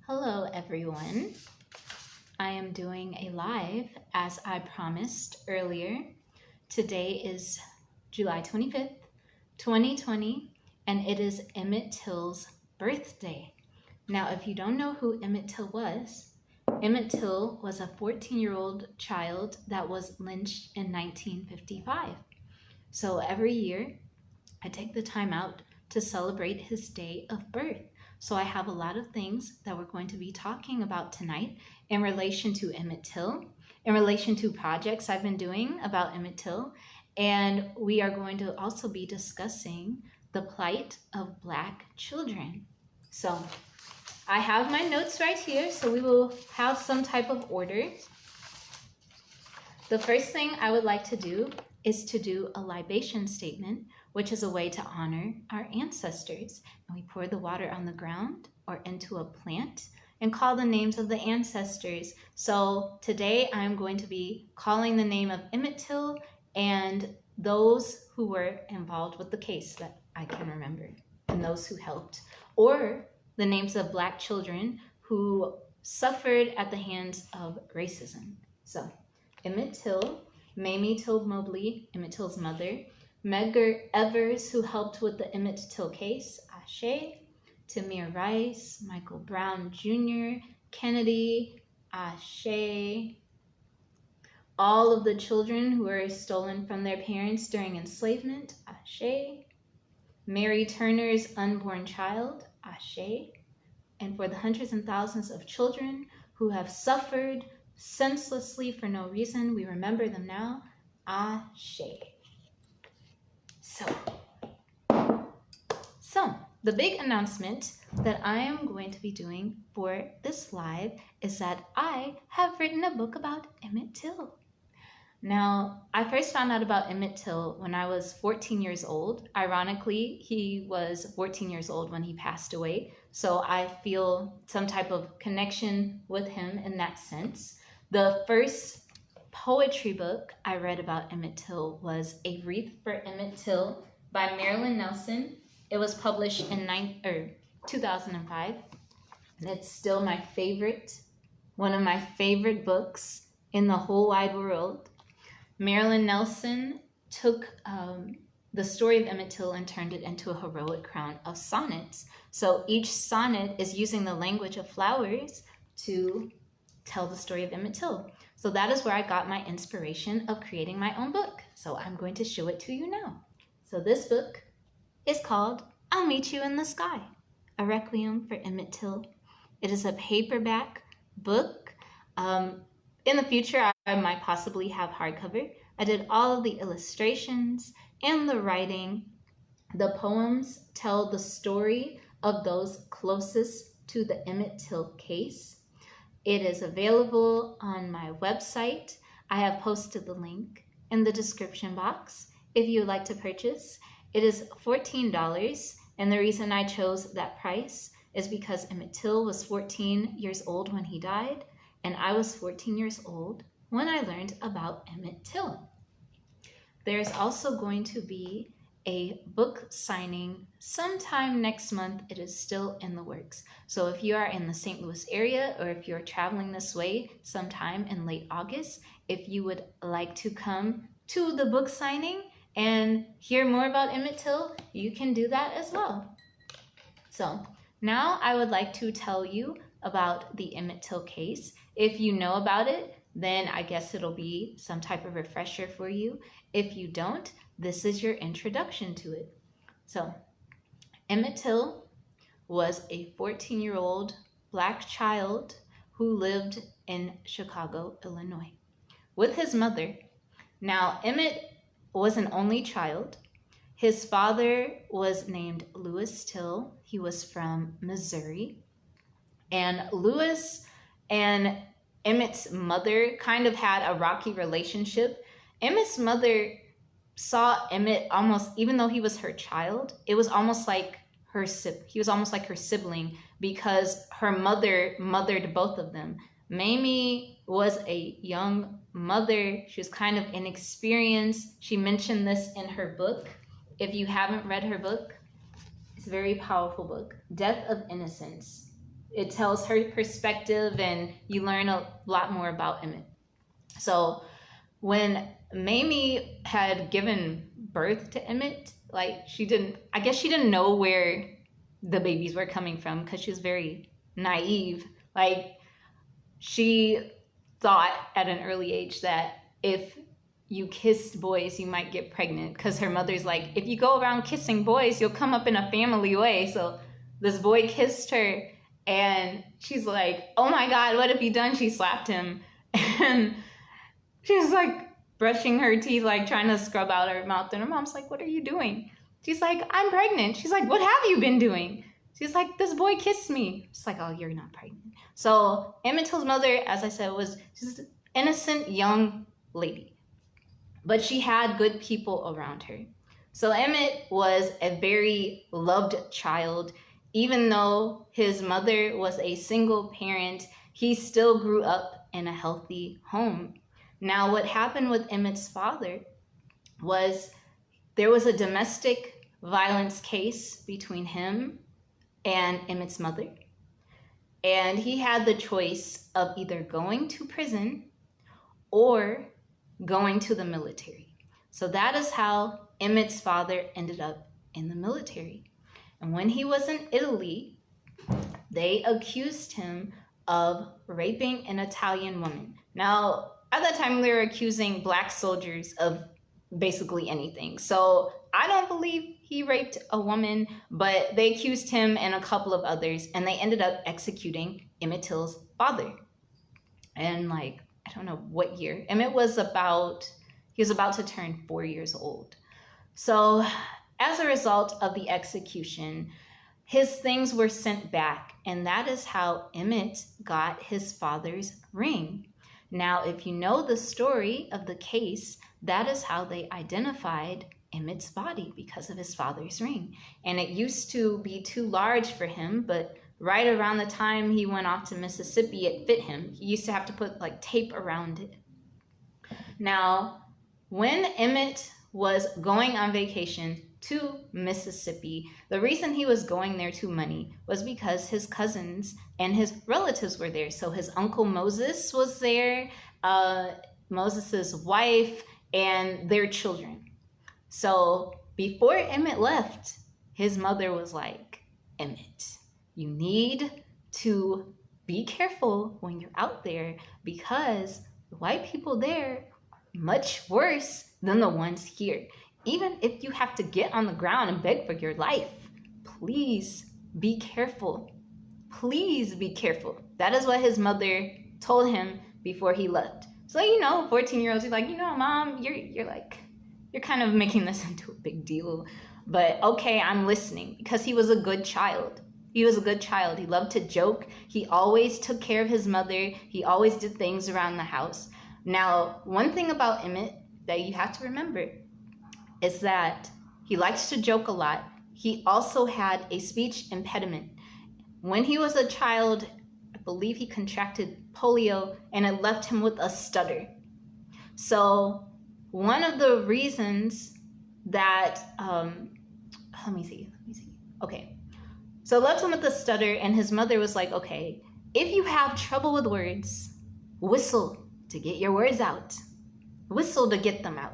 Hello everyone. I am doing a live as I promised earlier. Today is July 25th, 2020, and it is Emmett Till's birthday. Now, if you don't know who Emmett Till was a 14-year-old child that was lynched in 1955. So every year, I take the time out to celebrate his day of birth. So I have a lot of things that we're going to be talking about tonight in relation to Emmett Till, in relation to projects I've been doing about Emmett Till, and we are going to also be discussing the plight of Black children. So I have my notes right here, so we will have some type of order. The first thing I would like to do is to do a libation statement, which is a way to honor our ancestors. And we pour the water on the ground or into a plant and call the names of the ancestors. So today I'm going to be calling the name of Emmett Till and those who were involved with the case that I can remember and those who helped, or the names of Black children who suffered at the hands of racism. So Emmett Till, Mamie Till Mobley, Emmett Till's mother, Medgar Evers, who helped with the Emmett Till case, Ashe, Tamir Rice, Michael Brown Jr., Kennedy, Ashe, all of the children who were stolen from their parents during enslavement, Ashe, Mary Turner's unborn child, Ashe, and for the hundreds and thousands of children who have suffered senselessly for no reason, we remember them now, Ashe. So the big announcement that I am going to be doing for this live is that I have written a book about Emmett Till. Now, I first found out about Emmett Till when I was 14 years old. Ironically, he was 14 years old when he passed away, so I feel some type of connection with him in that sense. The first poetry book I read about Emmett Till was A Wreath for Emmett Till by Marilyn Nelson. It was published in 2005, and it's still my favorite, one of my favorite books in the whole wide world. Marilyn Nelson took the story of Emmett Till and turned it into a heroic crown of sonnets. So each sonnet is using the language of flowers to tell the story of Emmett Till. So that is where I got my inspiration of creating my own book. So I'm going to show it to you now. So this book is called I'll Meet You in the Sky, a Requiem for Emmett Till. It is a paperback book. In the future, I might possibly have hardcover. I did all of the illustrations and the writing. The poems tell the story of those closest to the Emmett Till case. It is available on my website. I have posted the link in the description box if you would like to purchase. It is $14, and the reason I chose that price is because Emmett Till was 14 years old when he died, and I was 14 years old when I learned about Emmett Till. There's also going to be a book signing sometime next month. It is still in the works. So if you are in the St. Louis area, or if you're traveling this way sometime in late August, if you would like to come to the book signing and hear more about Emmett Till, you can do that as well. So now I would like to tell you about the Emmett Till case. If you know about it, then I guess it'll be some type of refresher for you. If you don't, this is your introduction to it. So Emmett Till was a 14-year-old Black child who lived in Chicago, Illinois, with his mother. Now, Emmett was an only child. His father was named Lewis Till. He was from Missouri. And Lewis and Emmett's mother kind of had a rocky relationship. Emmett's mother saw Emmett almost, even though he was her child, it was almost like he was almost like her sibling, because her mother mothered both of them. Mamie was a young mother. She was kind of inexperienced. She mentioned this in her book. If you haven't read her book, it's a very powerful book, Death of Innocence. it tells her perspective, and you learn a lot more about Emmett. So when Mamie had given birth to Emmett, like I guess she didn't know where the babies were coming from because she was very naive. Like, she thought at an early age that if you kissed boys, you might get pregnant, because her mother's like, if you go around kissing boys, you'll come up in a family way. So this boy kissed her, and she's like, oh my God, what have you done? She slapped him, and she's like brushing her teeth, like trying to scrub out her mouth. And her mom's like, what are you doing? She's like, I'm pregnant. She's like, what have you been doing? She's like, this boy kissed me. She's like, oh, you're not pregnant. So Emmett Till's mother, as I said, was just an innocent young lady, but she had good people around her. So Emmett was a very loved child. Even though his mother was a single parent, he still grew up in a healthy home. Now, what happened with Emmett's father was there was a domestic violence case between him and Emmett's mother. And he had the choice of either going to prison or going to the military. So that is how Emmett's father ended up in the military. And when he was in Italy, they accused him of raping an Italian woman. Now, at that time, they were accusing Black soldiers of basically anything. So I don't believe he raped a woman, but they accused him and a couple of others, and they ended up executing Emmett Till's father. And I don't know what year. Emmett was about to turn 4 years old. So as a result of the execution, his things were sent back, and that is how Emmett got his father's ring. Now, if you know the story of the case, that is how they identified Emmett's body, because of his father's ring. And it used to be too large for him, but right around the time he went off to Mississippi, it fit him. He used to have to put tape around it. Now, when Emmett was going on vacation to Mississippi, the reason he was going there to money was because his cousins and his relatives were there. So his uncle Moses was there, Moses's wife, and their children. So before Emmett left, his mother was like, Emmett, you need to be careful when you're out there, because the white people there are much worse than the ones here. Even if you have to get on the ground and beg for your life, please be careful. Please be careful. That is what his mother told him before he left. So, 14-year-olds, you're like, Mom, you're kind of making this into a big deal. But okay, I'm listening, because he was a good child. He was a good child. He loved to joke. He always took care of his mother. He always did things around the house. Now, one thing about Emmett that you have to remember is that he likes to joke a lot. He also had a speech impediment. When he was a child, I believe he contracted polio, and it left him with a stutter. So one of the reasons that, let me see. Okay. So it left him with a stutter, and his mother was like, okay, if you have trouble with words, whistle to get your words out. Whistle to get them out.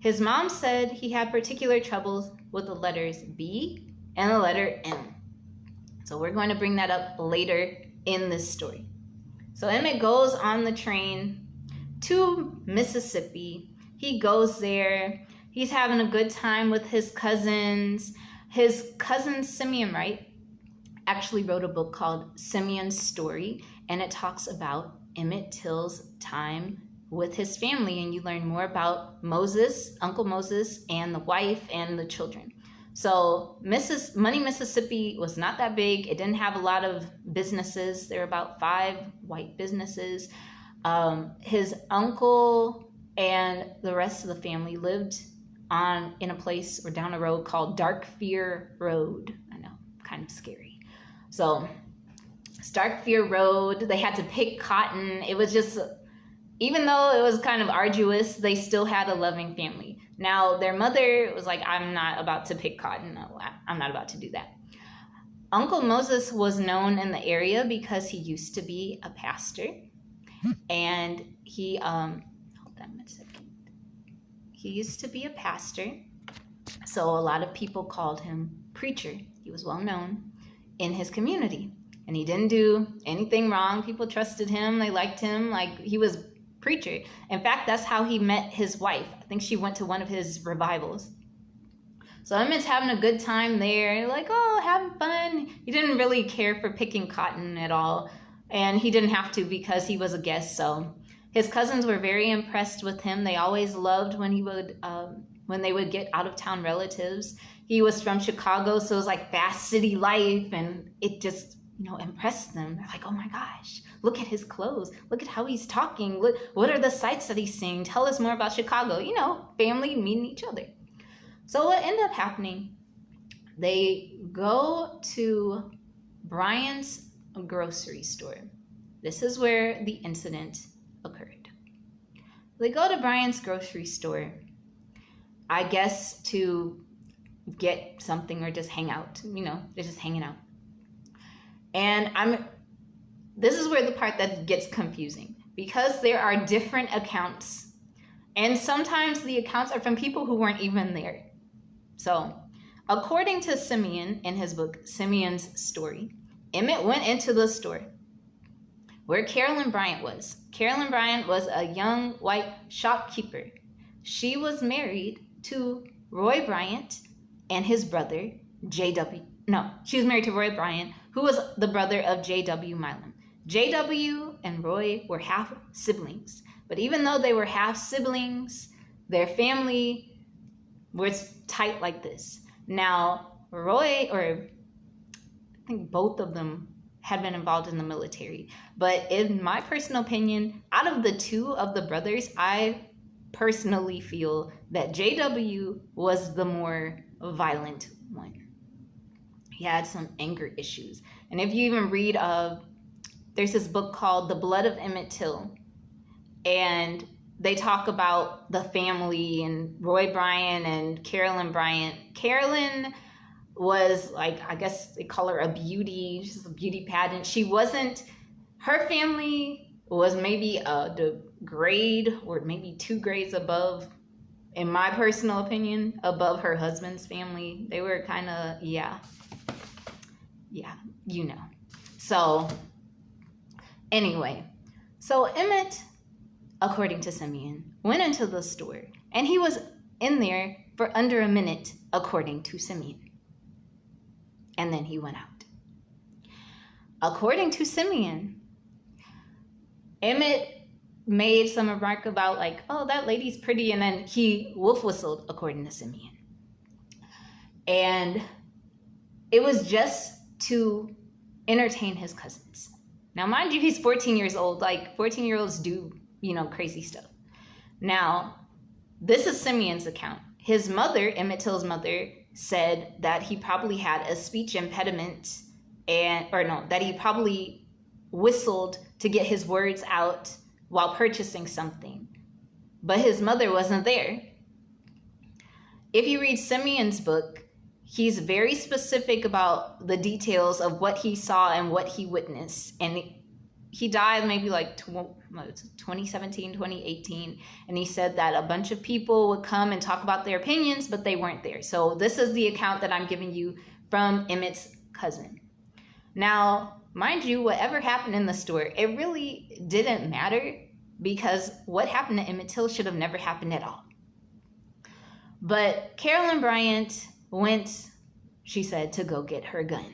His mom said he had particular troubles with the letters B and the letter M. So we're going to bring that up later in this story. So Emmett goes on the train to Mississippi. He goes there. He's having a good time with his cousins. His cousin Simeon Wright actually wrote a book called Simeon's Story, and it talks about Emmett Till's time with his family, and you learn more about Moses, Uncle Moses, and the wife and the children. So Money, Mississippi was not that big. It didn't have a lot of businesses. There were about 5 white businesses. His uncle and the rest of the family lived in a place or down a road called Dark Fear Road. I know, kind of scary. So it's Dark Fear Road. They had to pick cotton. It was just, even though it was kind of arduous, they still had a loving family. Now, their mother was like, I'm not about to pick cotton. No, I'm not about to do that. Uncle Moses was known in the area because he used to be a pastor, and he hold on a second. He used to be a pastor, so a lot of people called him preacher. He was well known in his community, and he didn't do anything wrong. People trusted him, they liked him, like he was preacher. In fact, that's how he met his wife. I think she went to one of his revivals. So Emmett's having a good time there, like, oh, having fun. He didn't really care for picking cotton at all, and he didn't have to because he was a guest. So his cousins were very impressed with him. They always loved when they would get out of town relatives. He was from Chicago, so it was like fast city life, and it just, impressed them. They're like, oh my gosh, look at his clothes. Look at how he's talking. What are the sights that he's seeing? Tell us more about Chicago. Family meeting each other. So what ended up happening, they go to Brian's grocery store. This is where the incident occurred. They go to Brian's grocery store, I guess to get something or just hang out. They're just hanging out. And this is where the part that gets confusing, because there are different accounts, and sometimes the accounts are from people who weren't even there. So, according to Simeon in his book, Simeon's Story, Emmett went into the store where Carolyn Bryant was. Carolyn Bryant was a young white shopkeeper. She was married to Roy Bryant and his brother, J.W. No, she was married to Roy Bryant, who was the brother of J.W. Milam. J.W. and Roy were half siblings. But even though they were half siblings, their family was tight like this. Now, Roy, or I think both of them had been involved in the military. But in my personal opinion, out of the two of the brothers, I personally feel that J.W. was the more violent one. He had some anger issues. And if you even read, there's this book called The Blood of Emmett Till. And they talk about the family and Roy Bryant and Carolyn Bryant. Carolyn was like, I guess they call her a beauty, she's a beauty pageant. Her family was maybe the grade or maybe 2 grades above, in my personal opinion, above her husband's family. They were kind of, yeah, So anyway, so Emmett, according to Simeon, went into the store, and he was in there for under a minute, according to Simeon. And then he went out. According to Simeon, Emmett made some remark about like, oh, that lady's pretty, and then he wolf whistled, according to Simeon. And it was just to entertain his cousins. Now, mind you, he's 14 years old. Like, 14-year-olds do, crazy stuff. Now, this is Simeon's account. His mother, Emmett Till's mother, said that he probably had a speech impediment, that he probably whistled to get his words out while purchasing something. But his mother wasn't there. If you read Simeon's book, he's very specific about the details of what he saw and what he witnessed. And he died maybe like 2017, 2018. And he said that a bunch of people would come and talk about their opinions, but they weren't there. So this is the account that I'm giving you from Emmett's cousin. Now, mind you, whatever happened in the store, it really didn't matter, because what happened to Emmett Till should have never happened at all. But Carolyn Bryant went, she said, to go get her gun.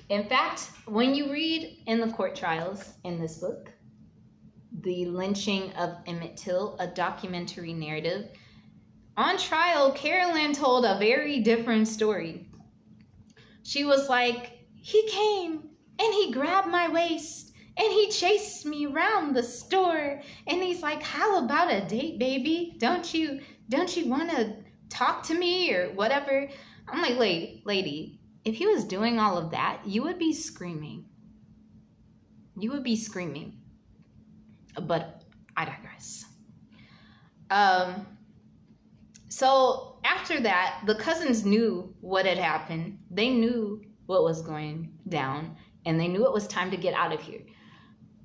In fact, when you read in the court trials in this book, The Lynching of Emmett Till, a documentary narrative, on trial, Carolyn told a very different story. She was like, he came and he grabbed my waist and he chased me around the store, and he's like, how about a date, baby? Don't you want to talk to me or whatever? I'm like, lady, if he was doing all of that, you would be screaming. But I digress. So after that, the cousins knew what had happened. They knew what was going down, and they knew it was time to get out of here.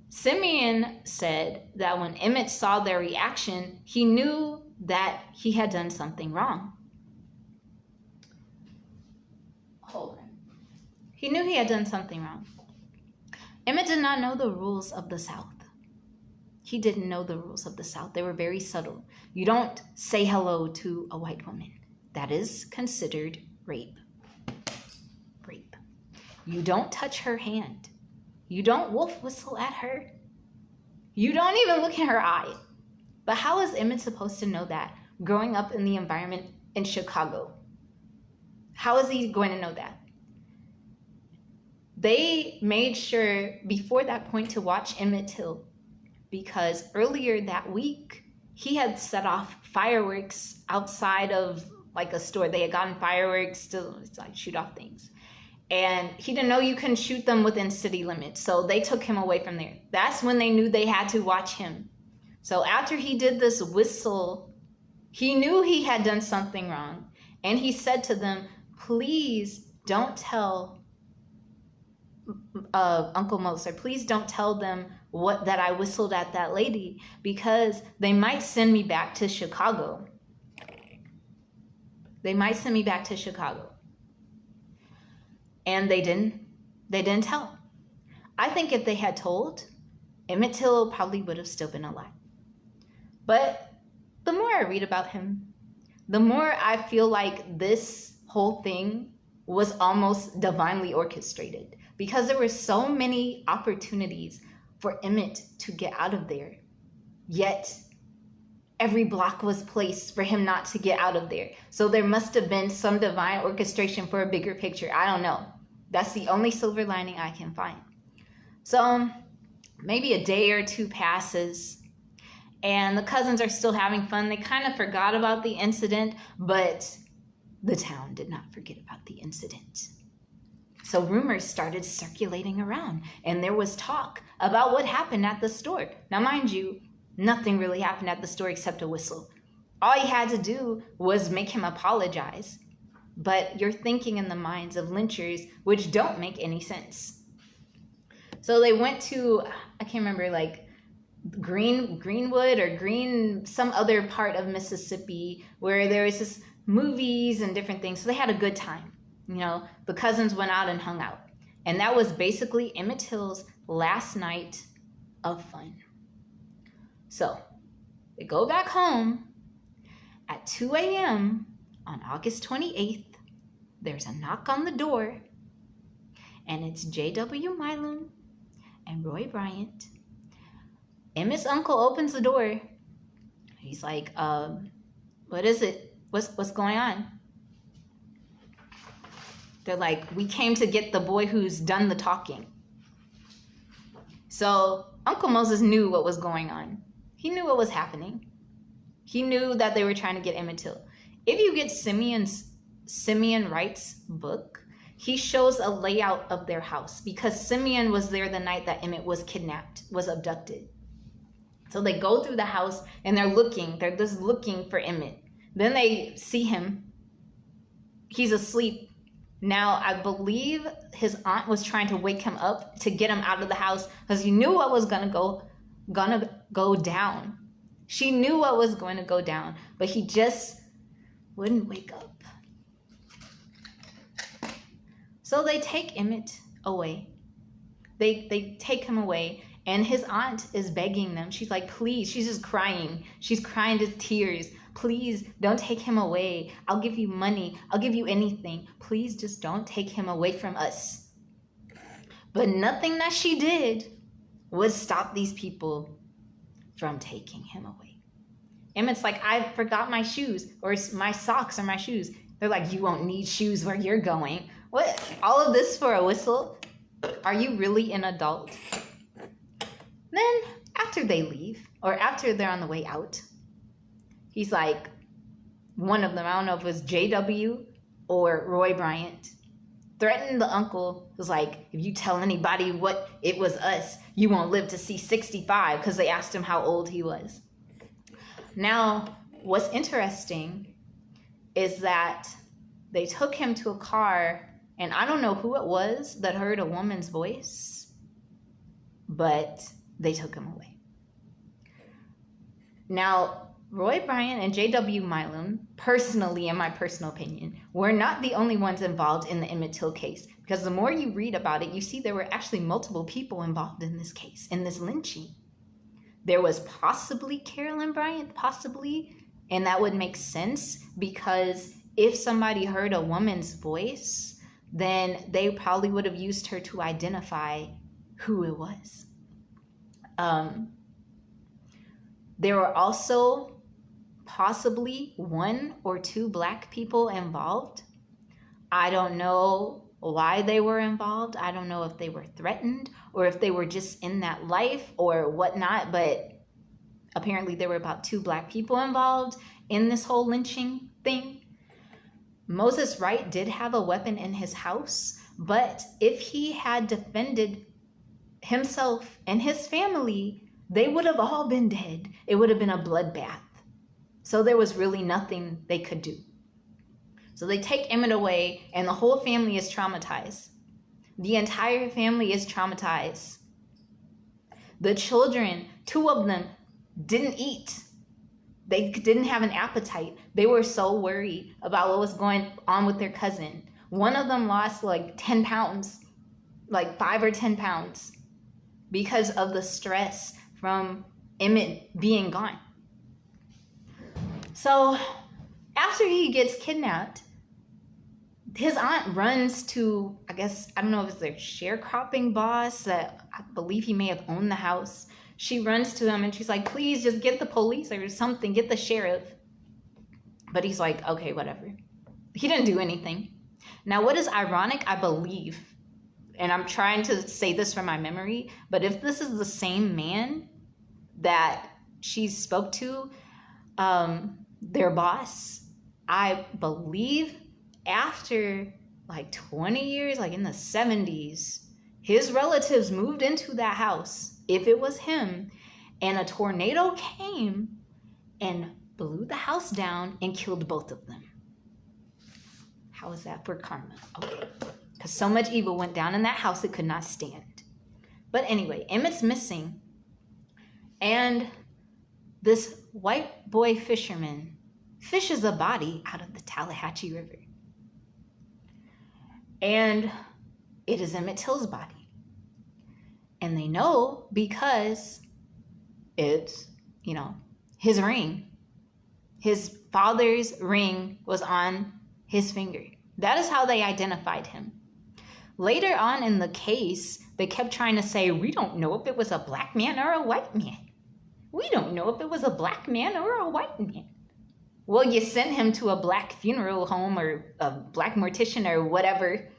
Simeon said that when Emmett saw their reaction, he knew that he had done something wrong. Hold on. He knew he had done something wrong. Emmett did not know the rules of the South. He didn't know the rules of the South. They were very subtle. You don't say hello to a white woman. That is considered rape. Rape. You don't touch her hand. You don't wolf whistle at her. You don't even look in her eye. But how is Emmett supposed to know that growing up in the environment in Chicago? How is he going to know that? They made sure before that point to watch Emmett Till, because earlier that week, he had set off fireworks outside of like a store. They had gotten fireworks to like shoot off things. And he didn't know you couldn't shoot them within city limits. So they took him away from there. That's when they knew they had to watch him. So after he did this whistle, he knew he had done something wrong. And he said to them, please don't tell Uncle Mose, or please don't tell them that I whistled at that lady, because they might send me back to Chicago. They might send me back to Chicago. And they didn't tell. I think if they had told, Emmett Till probably would have still been alive. But the more I read about him, the more I feel like this whole thing was almost divinely orchestrated, because there were so many opportunities for Emmett to get out of there. Yet every block was placed for him not to get out of there. So there must have been some divine orchestration for a bigger picture. I don't know. That's the only silver lining I can find. So maybe a day or two passes, and the cousins are still having fun. They kind of forgot about the incident, but the town did not forget about the incident. So rumors started circulating around, and there was talk about what happened at the store. Now, mind you, nothing really happened at the store except a whistle. All he had to do was make him apologize. But you're thinking in the minds of lynchers, which don't make any sense. So they went to, I can't remember, like Greenwood or some other part of Mississippi, where there was just movies and different things. So they had a good time. You know, the cousins went out and hung out. And that was basically Emmett Till's last night of fun. So they go back home at 2 a.m. on August 28th. There's a knock on the door, and it's J.W. Milam and Roy Bryant. Emmett's uncle opens the door. He's like, what is it? What's going on? They're like, we came to get the boy who's done the talking. So Uncle Moses knew what was going on. He knew what was happening. He knew that they were trying to get Emmett Till. If you get Simeon Wright's book, he shows a layout of their house, because Simeon was there the night that Emmett was kidnapped, was abducted. So they go through the house and they're just looking for Emmett. Then they see him. He's asleep. Now, I believe his aunt was trying to wake him up to get him out of the house, because he knew what was gonna go down. She knew what was going to go down, but he just wouldn't wake up. So they take Emmett away. They take him away, and his aunt is begging them. She's like, please, she's just crying. She's crying to tears. Please don't take him away. I'll give you money. I'll give you anything. Please just don't take him away from us. But nothing that she did would stop these people from taking him away. Emmett's like, I forgot my shoes, or my socks, or my shoes. They're like, you won't need shoes where you're going. What? All of this for a whistle? Are you really an adult? Then, after they leave, or after they're on the way out, he's like, one of them, I don't know if it was JW or Roy Bryant, threatened the uncle. Was like, if you tell anybody what it was us, you won't live to see 65, because they asked him how old he was. Now, what's interesting is that they took him to a car And I don't know who it was that heard a woman's voice, but they took him away. Now, Roy Bryant and J.W. Milam, personally, in my personal opinion, were not the only ones involved in the Emmett Till case, because the more you read about it, you see there were actually multiple people involved in this case, in this lynching. There was possibly Carolyn Bryant, possibly, and that would make sense, because if somebody heard a woman's voice, then they probably would have used her to identify who it was. There were also possibly 1 or 2 Black people involved. I don't know why they were involved. I don't know if they were threatened or if they were just in that life or whatnot, but apparently there were about 2 Black people involved in this whole lynching thing. Moses Wright did have a weapon in his house, but if he had defended himself and his family, they would have all been dead. It would have been a bloodbath. So there was really nothing they could do. So they take Emmett away, and the whole family is traumatized. The entire family is traumatized. The children, 2 of them, didn't eat. They didn't have an appetite. They were so worried about what was going on with their cousin. One of them lost like 10 pounds, like 5 or 10 pounds, because of the stress from Emmett being gone. So after he gets kidnapped, his aunt runs to, I don't know if it's their sharecropping boss, that I believe he may have owned the house. She runs to him and she's like, please just get the police or something, get the sheriff. But he's like, okay, whatever. He didn't do anything. Now, what is ironic, I believe, and I'm trying to say this from my memory, but if this is the same man that she spoke to, their boss, I believe after like 20 years, like in the 70s, his relatives moved into that house, if it was him, and a tornado came and blew the house down and killed both of them. How is that for karma? Okay. Because so much evil went down in that house it could not stand. But anyway, Emmett's missing. And this white boy fisherman fishes a body out of the Tallahatchie River. And it is Emmett Till's body. And they know because it's, his ring. His father's ring was on his finger. That is how they identified him. Later on in the case, they kept trying to say, we don't know if it was a Black man or a white man. We don't know if it was a Black man or a white man. Well, you sent him to a Black funeral home or a Black mortician or whatever.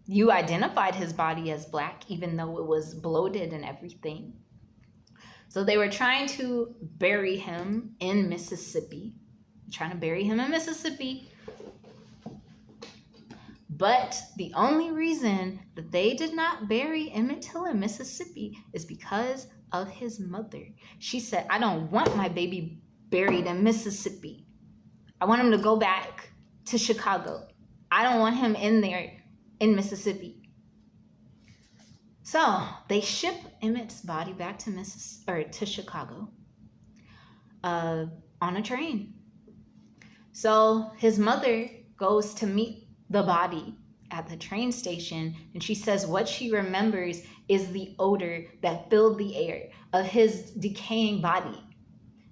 You identified his body as Black, even though it was bloated and everything. So they were trying to bury him in Mississippi. But the only reason that they did not bury Emmett Till in Mississippi is because of his mother. She said, I don't want my baby buried in Mississippi. I want him to go back to Chicago. I don't want him in there in Mississippi. So they ship Emmett's body back to Chicago on a train. So his mother goes to meet the body at the train station, and she says what she remembers is the odor that filled the air of his decaying body.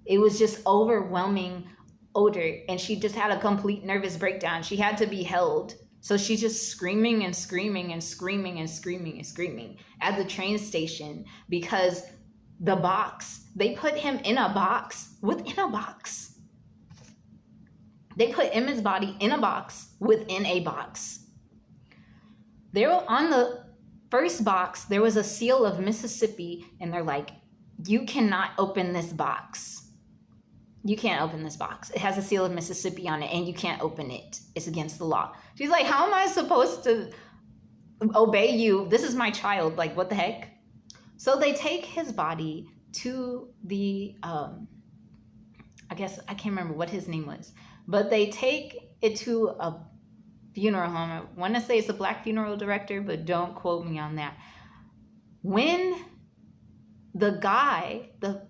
It was just overwhelming odor, and she just had a complete nervous breakdown. She had to be held. So she's just screaming and screaming and screaming and screaming and screaming at the train station because the box, they put him in a box within a box. They put Emmett's body in a box within a box. There on the first box, there was a seal of Mississippi, and they're like, you cannot open this box. You can't open this box. It has a seal of Mississippi on it, and you can't open it. It's against the law. She's like, how am I supposed to obey you? This is my child. Like, what the heck? So they take his body to the, I guess, I can't remember what his name was, but they take it to a funeral home. I want to say it's a black funeral director, but don't quote me on that. When the guy, the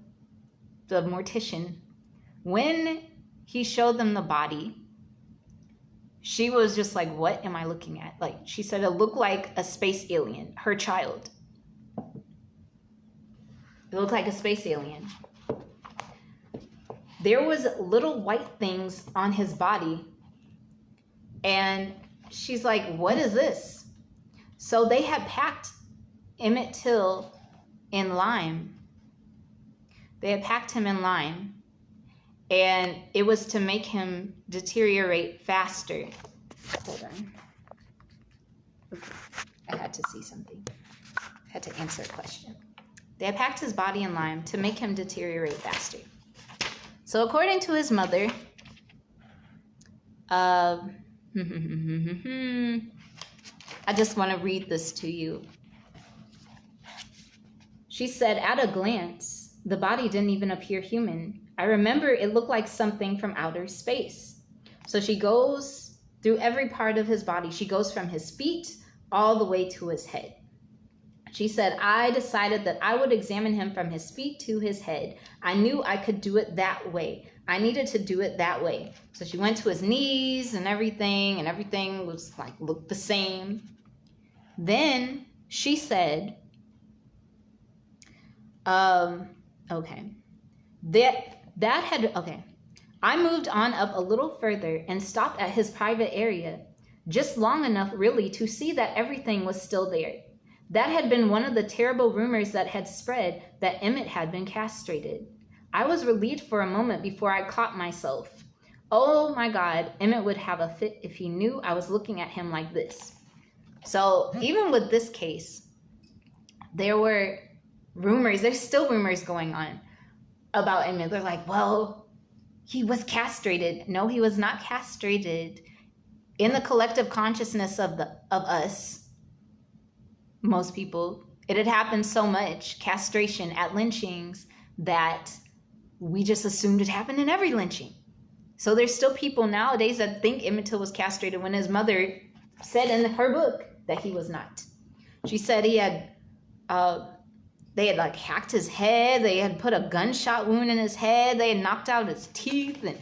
mortician, when he showed them the body, she was just like, what am I looking at? Like, she said it looked like a space alien, her child. It looked like a space alien. There was little white things on his body. And she's like, what is this? So they had packed Emmett Till in lime. They had packed him in lime. And it was to make him deteriorate faster. Hold on. Okay. I had to see something. I had to answer a question. They had packed his body in lime to make him deteriorate faster. So according to his mother, I just want to read this to you. She said, at a glance, the body didn't even appear human. I remember it looked like something from outer space. So she goes through every part of his body. She goes from his feet all the way to his head. She said, I decided that I would examine him from his feet to his head. I knew I could do it that way. I needed to do it that way. So she went to his knees and everything was like, looked the same. Then she said, okay. I moved on up a little further and stopped at his private area, just long enough really to see that everything was still there. That had been one of the terrible rumors that had spread, that Emmett had been castrated. I was relieved for a moment before I caught myself. Oh my God, Emmett would have a fit if he knew I was looking at him like this. So even with this case, there were rumors, there's still rumors going on about Emmett. They're like, well, he was castrated. No, he was not castrated. In the collective consciousness of us, most people, it had happened so much, castration at lynchings, that we just assumed it happened in every lynching. So there's still people nowadays that think Emmett Till was castrated when his mother said in her book that he was not. She said he had, they had like hacked his head, they had put a gunshot wound in his head, they had knocked out his teeth, and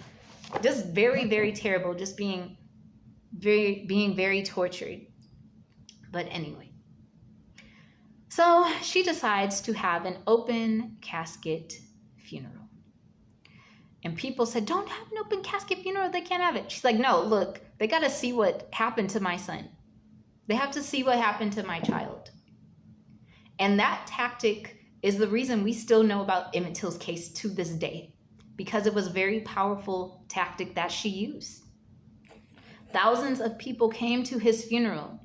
just very, very terrible, just being very tortured. But anyway. So she decides to have an open casket funeral. And people said, don't have an open casket funeral, they can't have it. She's like, no, look, they got to see what happened to my son. They have to see what happened to my child. And that tactic is the reason we still know about Emmett Till's case to this day, because it was a very powerful tactic that she used. Thousands of people came to his funeral.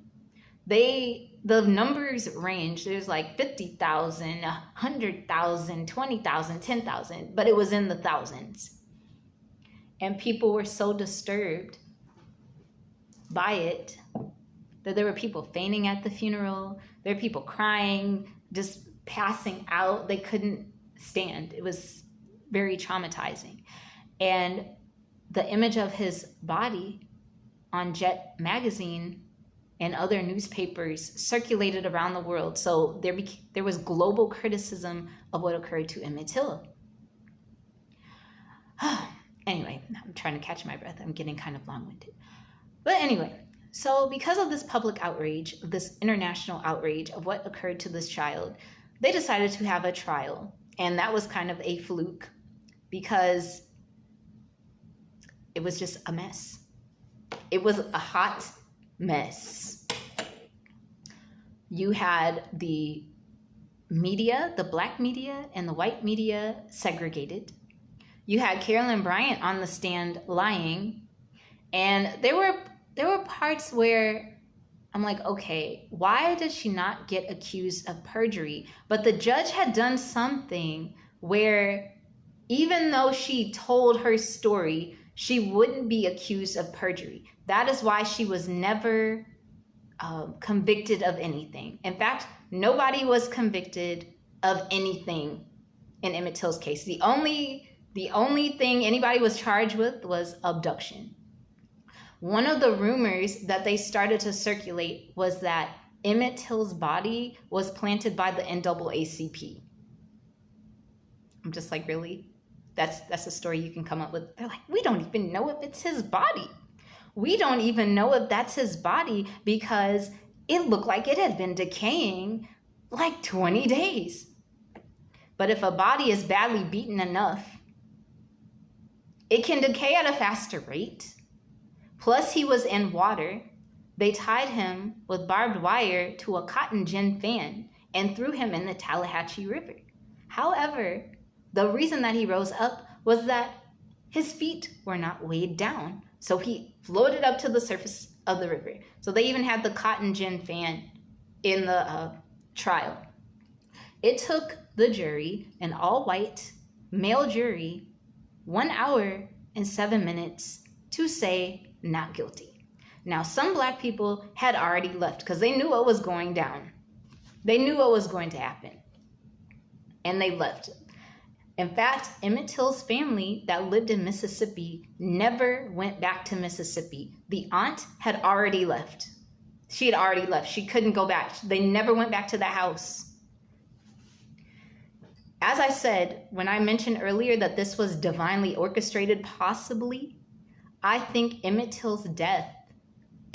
The numbers range. There's like 50,000, 100,000, 20,000, 10,000, but it was in the thousands. And people were so disturbed by it that there were people fainting at the funeral. There were people crying, just passing out. They couldn't stand. It was very traumatizing. And the image of his body on Jet magazine and other newspapers circulated around the world. So there was global criticism of what occurred to Emmett Till. Anyway, I'm trying to catch my breath. I'm getting kind of long-winded. But anyway, so because of this public outrage, this international outrage of what occurred to this child, they decided to have a trial. And that was kind of a fluke because it was just a mess. It was a hot mess. You had the media, the black media and the white media segregated. You had Carolyn Bryant on the stand lying. And there were parts where I'm like, okay, why did she not get accused of perjury? But the judge had done something where even though she told her story, she wouldn't be accused of perjury. That is why she was never convicted of anything. In fact, nobody was convicted of anything in Emmett Till's case. The only thing anybody was charged with was abduction. One of the rumors that they started to circulate was that Emmett Till's body was planted by the NAACP. I'm just like, really? That's a story you can come up with. They're like, we don't even know if it's his body. We don't even know if that's his body because it looked like it had been decaying like 20 days. But if a body is badly beaten enough, it can decay at a faster rate. Plus, he was in water. They tied him with barbed wire to a cotton gin fan and threw him in the Tallahatchie River. However, the reason that he rose up was that his feet were not weighed down. So he floated up to the surface of the river. So they even had the cotton gin fan in the trial. It took the jury, an all-white male jury, 1 hour and 7 minutes to say not guilty. Now, some Black people had already left because they knew what was going down. They knew what was going to happen. And they left. In fact, Emmett Till's family that lived in Mississippi never went back to Mississippi. The aunt had already left. She had already left. She couldn't go back. They never went back to that house. As I said, when I mentioned earlier that this was divinely orchestrated, possibly, I think Emmett Till's death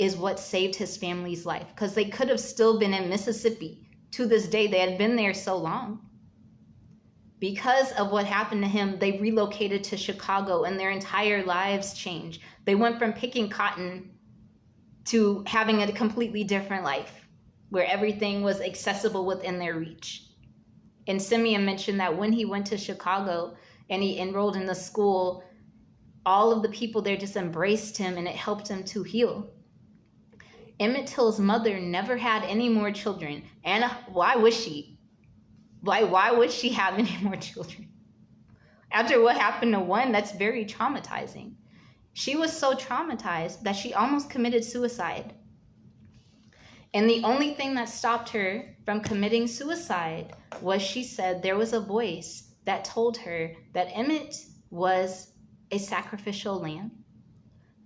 is what saved his family's life because they could have still been in Mississippi to this day. They had been there so long. Because of what happened to him, they relocated to Chicago and their entire lives changed. They went from picking cotton to having a completely different life where everything was accessible within their reach. And Simeon mentioned that when he went to Chicago and he enrolled in the school, all of the people there just embraced him and it helped him to heal. Emmett Till's mother never had any more children. And why was she? Why would she have any more children? After what happened to one, that's very traumatizing. She was so traumatized that she almost committed suicide. And the only thing that stopped her from committing suicide was she said there was a voice that told her that Emmett was a sacrificial lamb,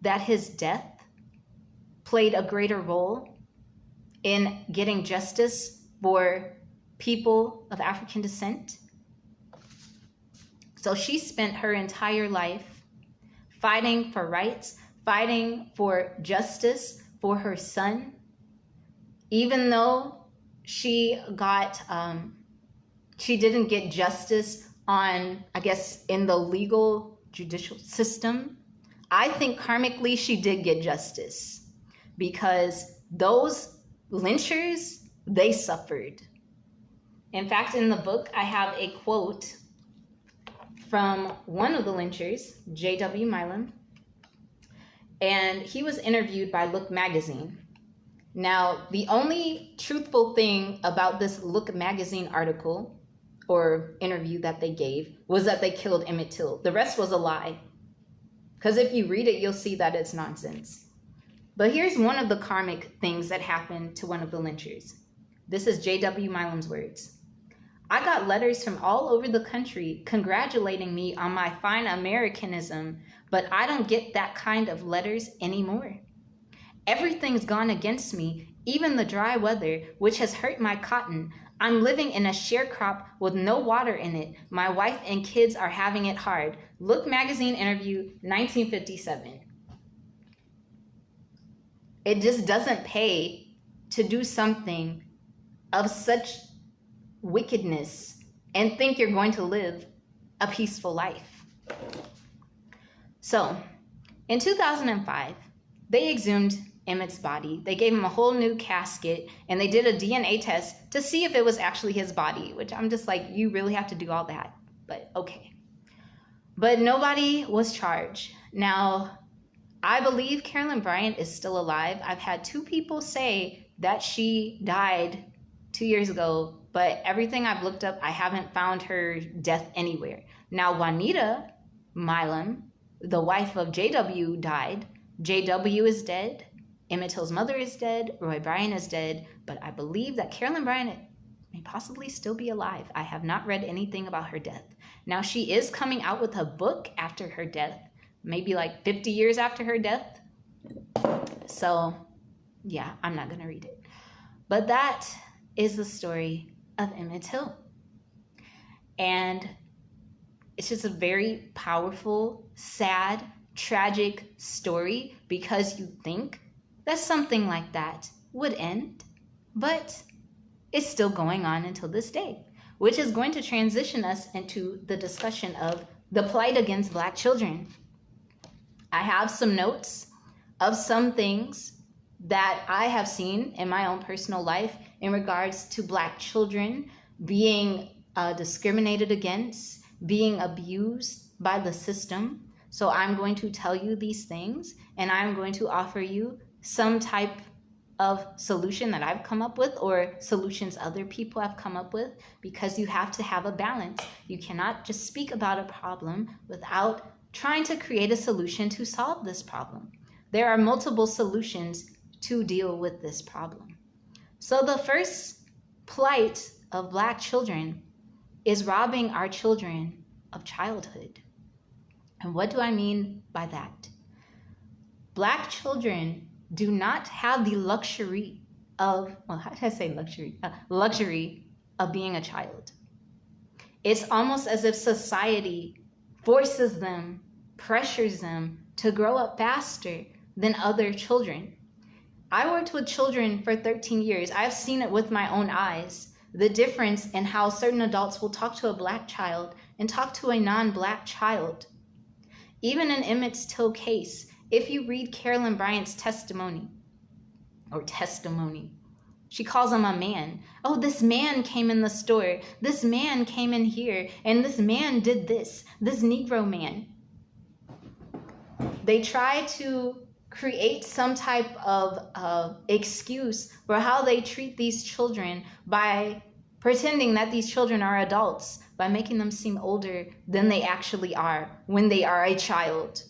that his death played a greater role in getting justice for people of African descent. So she spent her entire life fighting for rights, fighting for justice for her son, even though she didn't get justice on, I guess, in the legal judicial system. I think karmically she did get justice because those lynchers, they suffered. In fact, in the book, I have a quote from one of the lynchers, J.W. Milam, and he was interviewed by Look magazine. Now, the only truthful thing about this Look magazine article or interview that they gave was that they killed Emmett Till. The rest was a lie. Because if you read it, you'll see that it's nonsense. But here's one of the karmic things that happened to one of the lynchers. This is J.W. Milam's words. I got letters from all over the country congratulating me on my fine Americanism, but I don't get that kind of letters anymore. Everything's gone against me, even the dry weather, which has hurt my cotton. I'm living in a sharecrop with no water in it. My wife and kids are having it hard. Look magazine interview, 1957. It just doesn't pay to do something of such wickedness and think you're going to live a peaceful life. So, in 2005, they exhumed Emmett's body. They gave him a whole new casket and they did a DNA test to see if it was actually his body, which I'm just like, you really have to do all that, but okay. But nobody was charged. Now, I believe Carolyn Bryant is still alive. I've had 2 people say that she died 2 years ago, but everything I've looked up, I haven't found her death anywhere. Now, Juanita Milam, the wife of JW, died. JW is dead. Emmett Till's mother is dead. Roy Bryant is dead. But I believe that Carolyn Bryant may possibly still be alive. I have not read anything about her death. Now, she is coming out with a book after her death, maybe like 50 years after her death. So, yeah, I'm not going to read it. But that is the story of Emmett Till. And it's just a very powerful, sad, tragic story because you think that something like that would end, but it's still going on until this day, which is going to transition us into the discussion of the plight against Black children. I have some notes of some things that I have seen in my own personal life in regards to Black children being discriminated against, being abused by the system. So I'm going to tell you these things, and I'm going to offer you some type of solution that I've come up with or solutions other people have come up with, because you have to have a balance. You cannot just speak about a problem without trying to create a solution to solve this problem. There are multiple solutions to deal with this problem. So the first plight of Black children is robbing our children of childhood. And what do I mean by that? Black children do not have the luxury of, well, how did I say luxury? Luxury of being a child. It's almost as if society forces them, pressures them to grow up faster than other children. I worked with children for 13 years. I've seen it with my own eyes, the difference in how certain adults will talk to a Black child and talk to a non-Black child. Even in Emmett Till case, if you read Carolyn Bryant's testimony, she calls him a man. Oh, this man came in the store. This man came in here, and this man did this Negro man. They try to create some type of excuse for how they treat these children by pretending that these children are adults, by making them seem older than they actually are when they are a child.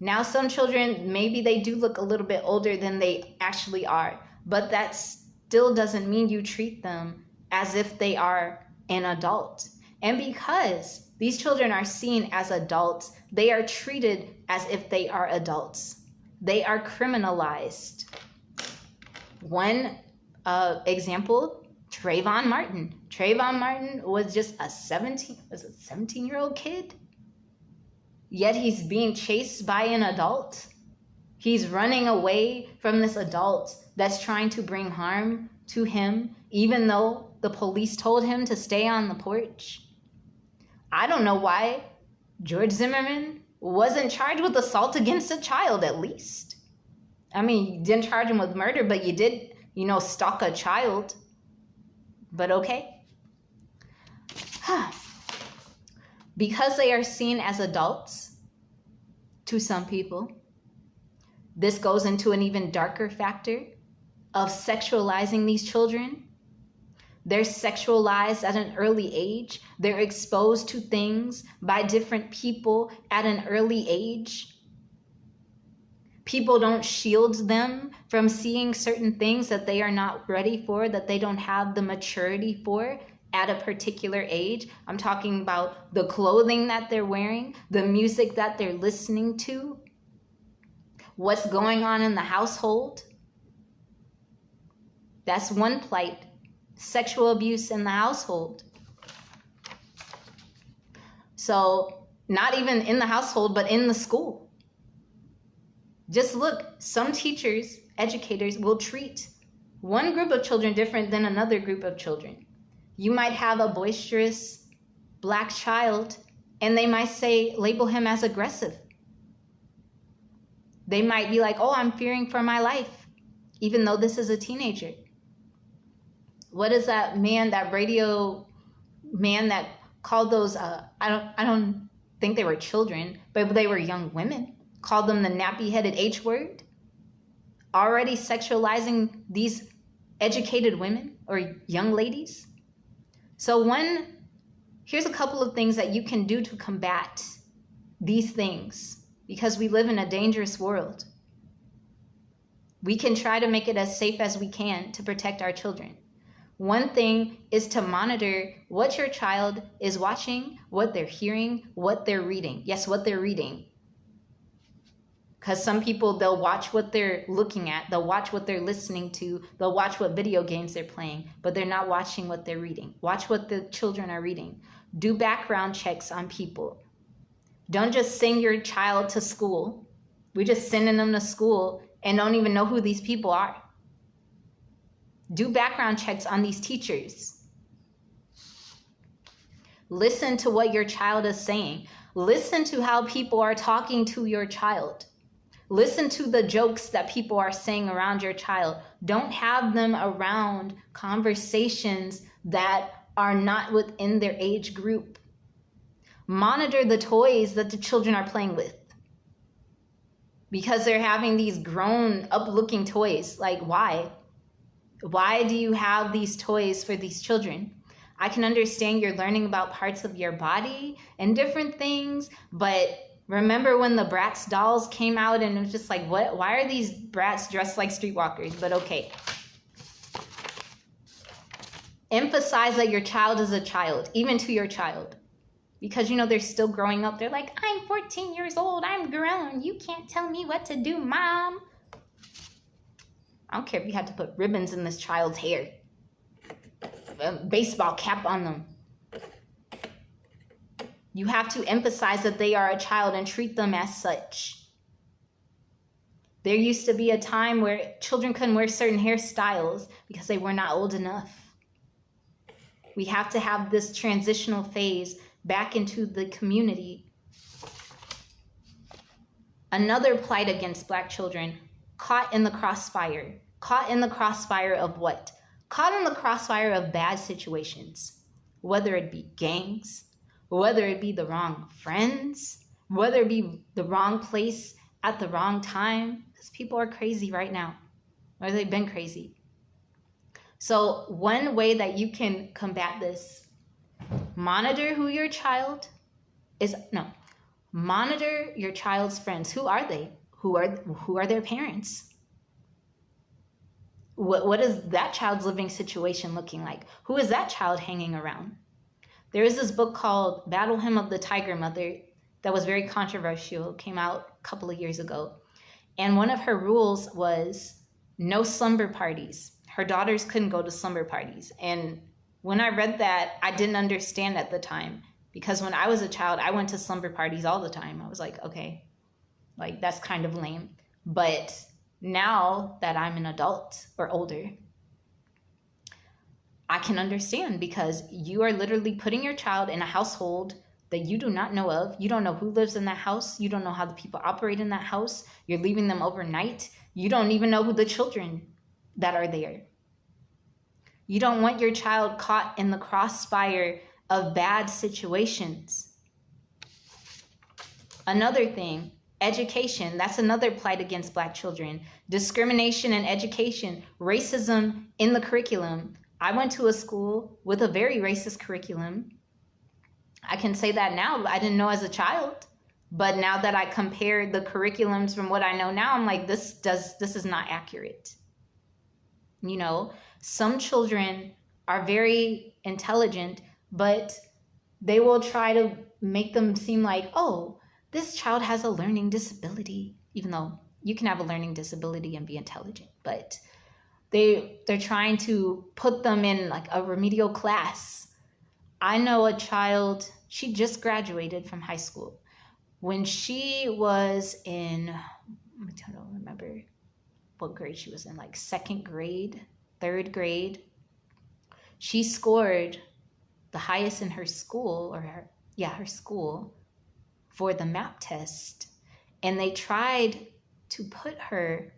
Now, some children, maybe they do look a little bit older than they actually are, but that still doesn't mean you treat them as if they are an adult. And because these children are seen as adults, they are treated as if they are adults. They are criminalized. One example, Trayvon Martin. Trayvon Martin was just a 17-year-old kid. Yet he's being chased by an adult. He's running away from this adult that's trying to bring harm to him, even though the police told him to stay on the porch. I don't know why George Zimmerman wasn't charged with assault against a child, at least. I mean, you didn't charge him with murder, but you did, stalk a child. But okay. Because they are seen as adults to some people, this goes into an even darker factor of sexualizing these children. They're sexualized at an early age. They're exposed to things by different people at an early age. People don't shield them from seeing certain things that they are not ready for, that they don't have the maturity for at a particular age. I'm talking about the clothing that they're wearing, the music that they're listening to, what's going on in the household. That's one plight. Sexual abuse in the household. So not even in the household, but in the school. Just look, some teachers, educators will treat one group of children different than another group of children. You might have a boisterous Black child, and they might label him as aggressive. They might be like, oh, I'm fearing for my life, even though this is a teenager. What is that man, that radio man that called those, I don't think they were children, but they were young women, called them the nappy-headed H word? Already sexualizing these educated women or young ladies? So here's a couple of things that you can do to combat these things, because we live in a dangerous world. We can try to make it as safe as we can to protect our children. One thing is to monitor what your child is watching, what they're hearing, what they're reading. Yes, what they're reading. Because some people, they'll watch what they're looking at, they'll watch what they're listening to, they'll watch what video games they're playing, but they're not watching what they're reading. Watch what the children are reading. Do background checks on people. Don't just send your child to school. We're just sending them to school and don't even know who these people are. Do background checks on these teachers. Listen to what your child is saying. Listen to how people are talking to your child. Listen to the jokes that people are saying around your child. Don't have them around conversations that are not within their age group. Monitor the toys that the children are playing with. Because they're having these grown up looking toys. Like, why? Why do you have these toys for these children? I can understand you're learning about parts of your body and different things, but remember when the Bratz dolls came out and it was just like, what? Why are these brats dressed like streetwalkers? But okay. Emphasize that your child is a child, even to your child. Because, you know, they're still growing up. They're like, I'm 14 years old. I'm grown. You can't tell me what to do, Mom. I don't care if you had to put ribbons in this child's hair. A baseball cap on them. You have to emphasize that they are a child and treat them as such. There used to be a time where children couldn't wear certain hairstyles because they were not old enough. We have to have this transitional phase back into the community. Another plight against Black children, caught in the crossfire. Caught in the crossfire of what? Caught in the crossfire of bad situations. Whether it be gangs, whether it be the wrong friends, whether it be the wrong place at the wrong time. Because people are crazy right now. Or they've been crazy. So one way that you can combat this, monitor who your child is. No, monitor your child's friends. Who are they? Who are their parents? What is that child's living situation looking like? Who is that child hanging around? There is this book called Battle Hymn of the Tiger Mother that was very controversial. It came out a couple of years ago. And one of her rules was no slumber parties. Her daughters couldn't go to slumber parties. And when I read that, I didn't understand at the time. Because when I was a child, I went to slumber parties all the time. I was like, okay, like that's kind of lame. But now that I'm an adult or older, I can understand, because you are literally putting your child in a household that you do not know of. You don't know who lives in that house. You don't know how the people operate in that house. You're leaving them overnight. You don't even know who the children that are there. You don't want your child caught in the crossfire of bad situations. Another thing, education, that's another plight against Black children. Discrimination in education, racism in the curriculum. I went to a school with a very racist curriculum. I can say that now. I didn't know as a child. But now that I compare the curriculums from what I know now, I'm like, this is not accurate. You know, some children are very intelligent, but they will try to make them seem like, oh, this child has a learning disability, even though you can have a learning disability and be intelligent, but they're trying to put them in like a remedial class. I know a child, she just graduated from high school. When she was in, I don't remember what grade she was in, like second grade, third grade, she scored the highest in her school, her school, for the MAP test. And they tried to put her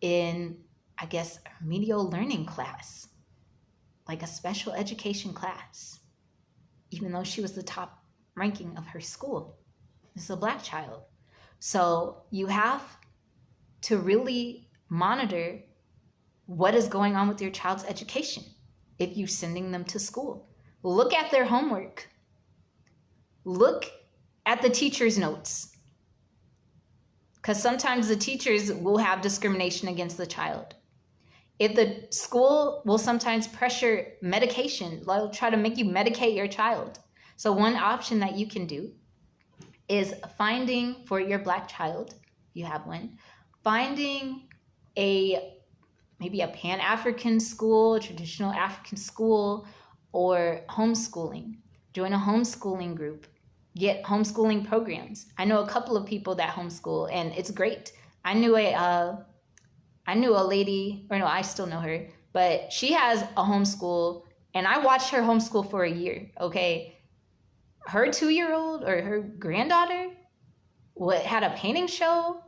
in, I guess, a remedial learning class, like a special education class, even though she was the top ranking of her school. This is a Black child. So you have to really monitor what is going on with your child's education if you're sending them to school. Look at their homework. Look at the teacher's notes. Because sometimes the teachers will have discrimination against the child. If the school will sometimes pressure medication, they'll try to make you medicate your child. So one option that you can do is finding for your Black child you have one. Finding maybe a Pan-African school, a traditional African school, or homeschooling. Join a homeschooling group. Get homeschooling programs. I know a couple of people that homeschool, and it's great. I knew a lady, or no, I still know her, but she has a homeschool, and I watched her homeschool for a year, okay? Her 2-year-old or her granddaughter had a painting show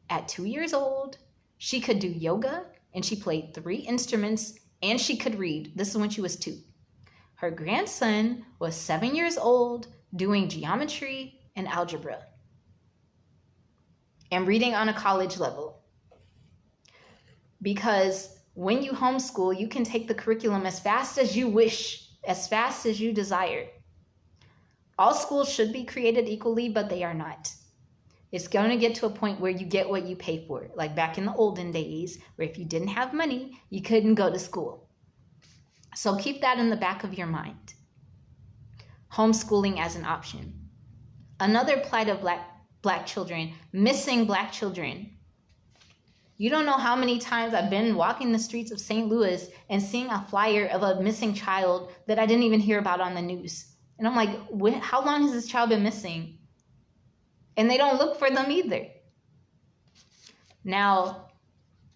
at 2 years old. She could do yoga, and she played 3 instruments, and she could read. This is when she was 2. Her grandson was 7 years old, doing geometry and algebra, and reading on a college level. Because when you homeschool, you can take the curriculum as fast as you wish, as fast as you desire. All schools should be created equally, but they are not. It's going to get to a point where you get what you pay for. Like back in the olden days, where if you didn't have money, you couldn't go to school. So keep that in the back of your mind. Homeschooling as an option. Another plight of black children, missing black children. You don't know how many times I've been walking the streets of St. Louis and seeing a flyer of a missing child that I didn't even hear about on the news. And I'm like, how long has this child been missing? And they don't look for them either. Now,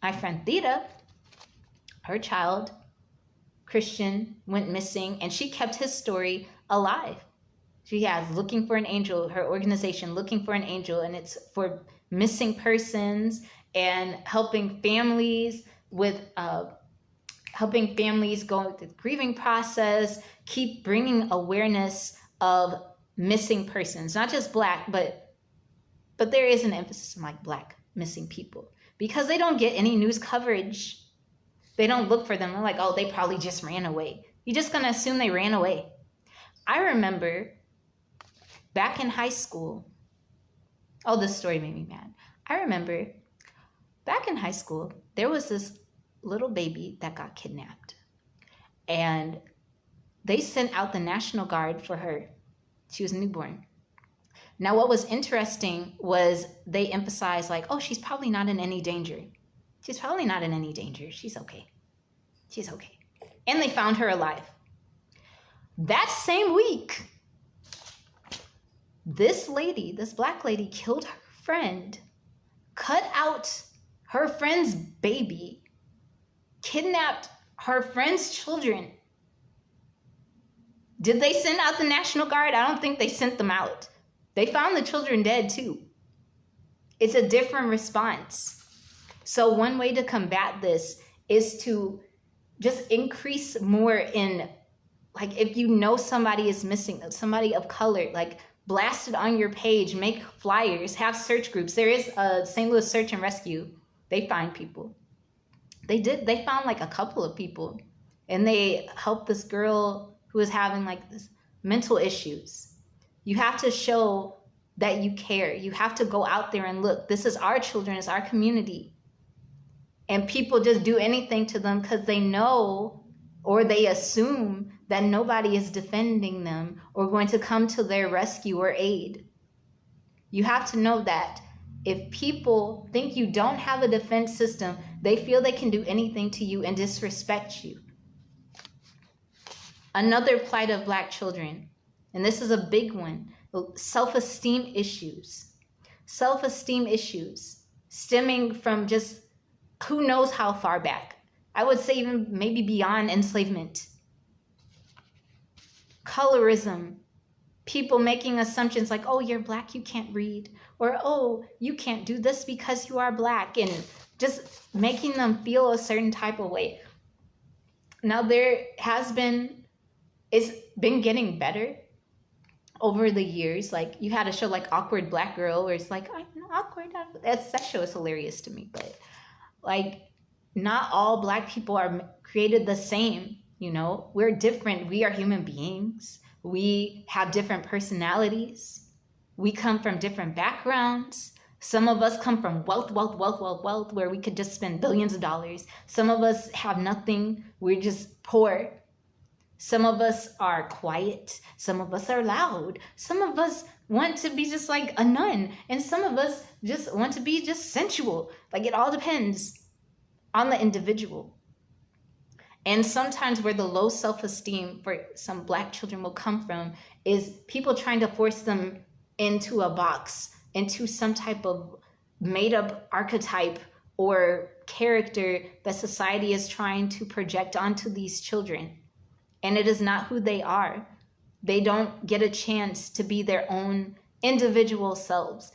my friend Theta, her child, Christian, went missing, and she kept his story alive. She has Looking for an Angel, her organization, Looking for an Angel, and it's for missing persons and helping families with helping families go through the grieving process, keep bringing awareness of missing persons, not just black, but there is an emphasis on like black missing people, because they don't get any news coverage. They don't look for them. They're like, oh, they probably just ran away. You're just going to assume they ran away. I remember back in high school. Oh, this story made me mad. I remember back in high school, there was this little baby that got kidnapped. And they sent out the National Guard for her. She was newborn. Now, what was interesting was they emphasized like, oh, she's probably not in any danger. She's probably not in any danger. She's okay. She's okay. And they found her alive. That same week, this lady, this black lady, killed her friend, cut out her friend's baby, kidnapped her friend's children. Did they send out the National Guard? I don't think they sent them out. They found the children dead too. It's a different response. So one way to combat this is to just increase more in, like, if you know somebody is missing, somebody of color, like blast it on your page, make flyers, have search groups. There is a St. Louis Search and Rescue. They find people. They found like a couple of people, and they helped this girl who was having like this mental issues. You have to show that you care. You have to go out there and look. This is our children. It's our community. And people just do anything to them because they know or they assume that nobody is defending them or going to come to their rescue or aid. You have to know that if people think you don't have a defense system, they feel they can do anything to you and disrespect you. Another plight of black children, and this is a big one, self-esteem issues. Self-esteem issues stemming from just who knows how far back. I would say even maybe beyond enslavement. Colorism. People making assumptions like, oh, you're black, you can't read. Or, oh, you can't do this because you are black. And just making them feel a certain type of way. Now it's been getting better over the years. Like you had a show like Awkward Black Girl where it's like, I'm awkward. That show is hilarious to me. But like not all black people are created the same. You know, we're different. We are human beings. We have different personalities. We come from different backgrounds. Some of us come from wealth, where we could just spend billions of dollars. Some of us have nothing. We're just poor. Some of us are quiet. Some of us are loud. Some of us want to be just like a nun. And some of us just want to be just sensual. Like, it all depends on the individual. And sometimes where the low self-esteem for some Black children will come from is people trying to force them into a box, into some type of made-up archetype or character that society is trying to project onto these children. And it is not who they are. They don't get a chance to be their own individual selves.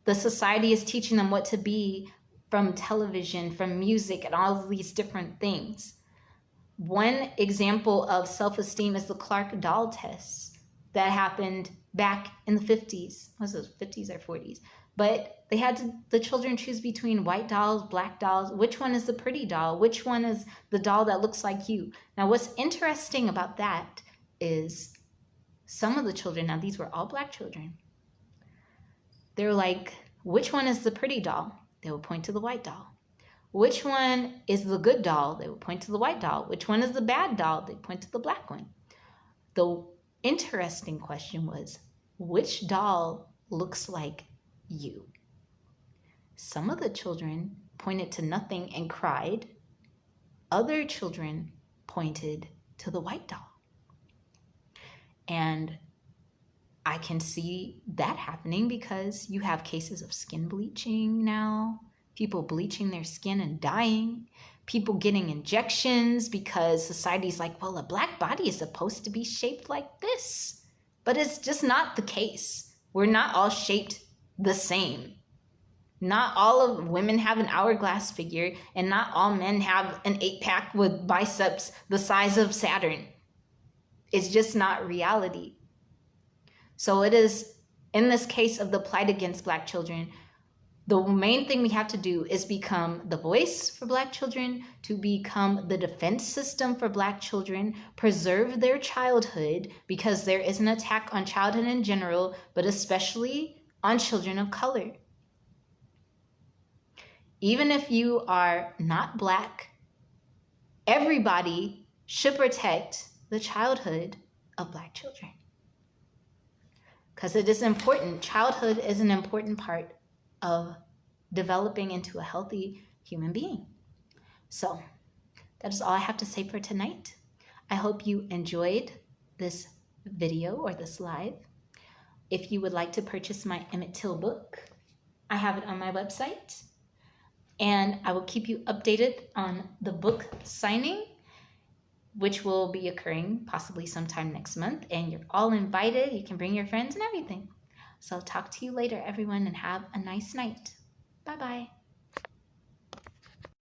The society is teaching them what to be from television, from music, and all of these different things. One example of self-esteem is the Clark doll test that happened back in the 50s. Was it 50s or 40s? But they had the children choose between white dolls, black dolls. Which one is the pretty doll? Which one is the doll that looks like you? Now, what's interesting about that is some of the children, now these were all Black children, they're like, which one is the pretty doll? They would point to the white doll. Which one is the good doll? They would point to the white doll. Which one is the bad doll? They point to the black one. The interesting question was, which doll looks like you? Some of the children pointed to nothing and cried. Other children pointed to the white doll. And I can see that happening because you have cases of skin bleaching now. People bleaching their skin and dying, people getting injections because society's like, well, a Black body is supposed to be shaped like this. But it's just not the case. We're not all shaped the same. Not all of women have an hourglass figure, and not all men have an 8-pack with biceps the size of Saturn. It's just not reality. So it is, in this case of the plight against Black children, the main thing we have to do is become the voice for Black children, to become the defense system for Black children, preserve their childhood, because there is an attack on childhood in general, but especially on children of color. Even if you are not Black, everybody should protect the childhood of Black children. Because it is important. Childhood is an important part of developing into a healthy human being. So that is all I have to say for tonight. I hope you enjoyed this video or this live. If you would like to purchase my Emmett Till book, I have it on my website, and I will keep you updated on the book signing, which will be occurring possibly sometime next month, and you're all invited. You can bring your friends and everything. So talk to you later, everyone, and have a nice night. Bye-bye.